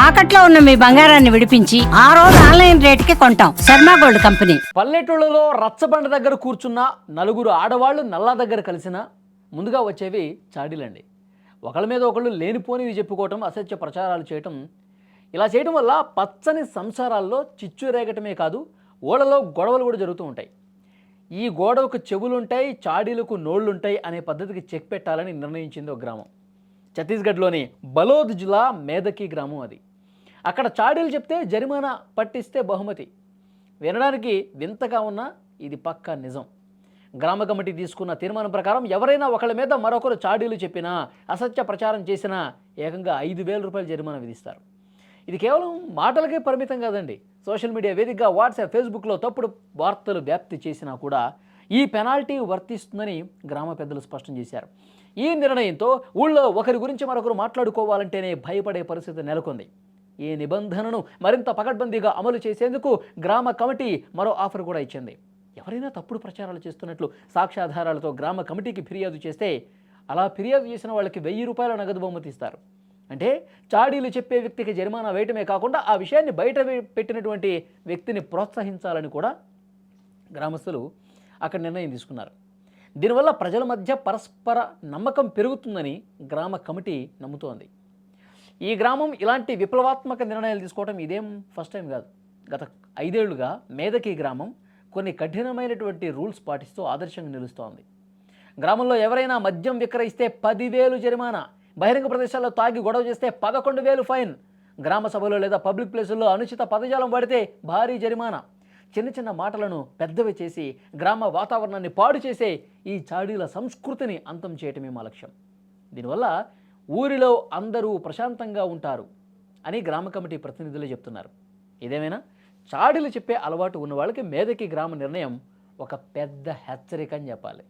తాకట్లో ఉన్న మీ బంగారాన్ని విడిపించి ఆ రోజు ఆన్లైన్ రేటుకి కొంటాం. Sharma gold company. పల్లెటూళ్ళలో రచ్చబండ దగ్గర కూర్చున్న నలుగురు ఆడవాళ్లు నల్లా దగ్గర కలిసిన ముందుగా వచ్చేవి చాడీలండి. ఒకళ్ళ మీద ఒకళ్ళు లేనిపోనివి చెప్పుకోవటం, అసత్య ప్రచారాలు చేయటం. ఇలా చేయటం వల్ల పచ్చని సంసారాల్లో చిచ్చు రేగటమే కాదు, ఓళ్ళలో గొడవలు కూడా జరుగుతూ ఉంటాయి. ఈ గోడవకు చెవులుంటాయి, చాడీలకు నోళ్లుంటాయి అనే పద్ధతికి చెక్ పెట్టాలని నిర్ణయించింది ఒక గ్రామం. ఛత్తీస్గఢ్లోని బలోద్ జిల్లా మేదకి గ్రామం అది. అక్కడ చాడీలు చెప్తే జరిమానా, పట్టిస్తే బహుమతి. వినడానికి వింతగా ఉన్నా ఇది పక్కా నిజం. గ్రామ కమిటీ తీసుకున్న తీర్మానం ప్రకారం ఎవరైనా ఒకళ్ళ మీద మరొకరు చాడీలు చెప్పినా, అసత్య ప్రచారం చేసినా ఏకంగా 5,000 రూపాయలు జరిమానా విధిస్తారు. ఇది కేవలం మాటలకే పరిమితం కాదండి. సోషల్ మీడియా వేదికగా వాట్సాప్, ఫేస్బుక్లో తప్పుడు వార్తలు వ్యాప్తి చేసినా కూడా ఈ పెనాల్టీ వర్తిస్తుందని గ్రామ పెద్దలు స్పష్టం చేశారు. ఈ నిర్ణయంతో ఊళ్ళో ఒకరి గురించి మరొకరు మాట్లాడుకోవాలంటేనే భయపడే పరిస్థితి నెలకొంది. ఈ నిబంధనను మరింత పకడ్బందీగా అమలు చేసేందుకు గ్రామ కమిటీ మరో ఆఫర్ కూడా ఇచ్చింది. ఎవరైనా తప్పుడు ప్రచారాలు చేస్తున్నట్లు సాక్ష్యాధారాలతో గ్రామ కమిటీకి ఫిర్యాదు చేస్తే అలా ఫిర్యాదు చేసిన వాళ్ళకి 1,000 రూపాయల నగదు బహుమతి ఇస్తారు. అంటే చాడీలు చెప్పే వ్యక్తికి జరిమానా వేయటమే కాకుండా ఆ విషయాన్ని బయట పెట్టినటువంటి వ్యక్తిని ప్రోత్సహించాలని కూడా గ్రామస్తులు అక్కడ నిర్ణయం తీసుకున్నారు. దీనివల్ల ప్రజల మధ్య పరస్పర నమ్మకం పెరుగుతుందని గ్రామ కమిటీ నమ్ముతోంది. ఈ గ్రామం ఇలాంటి విప్లవాత్మక నిర్ణయాలు తీసుకోవడం ఇదేం ఫస్ట్ టైం కాదు. గత 5 ఏళ్లుగా మేదకి గ్రామం కొన్ని కఠినమైనటువంటి రూల్స్ పాటిస్తూ ఆదర్శంగా నిలుస్తోంది. గ్రామంలో ఎవరైనా మద్యం విక్రయిస్తే 10,000 జరిమానా, బహిరంగ ప్రదేశాల్లో తాగి గొడవ చేస్తే 11,000 ఫైన్, గ్రామ సభలో లేదా పబ్లిక్ ప్లేసుల్లో అనుచిత పదజాలం వాడితే భారీ జరిమానా. చిన్న చిన్న మాటలను పెద్దవి చేసి గ్రామ వాతావరణాన్ని పాడు చేసే ఈ చాడీల సంస్కృతిని అంతం చేయటమే మా లక్ష్యం. దీనివల్ల ఊరిలో అందరూ ప్రశాంతంగా ఉంటారు అని గ్రామ కమిటీ ప్రతినిధులు చెప్తున్నారు. ఇదేమైనా చాడీలు చెప్పే అలవాటు ఉన్న వాళ్ళకి మేదకి గ్రామ నిర్ణయం ఒక పెద్ద హెచ్చరిక అని చెప్పాలి.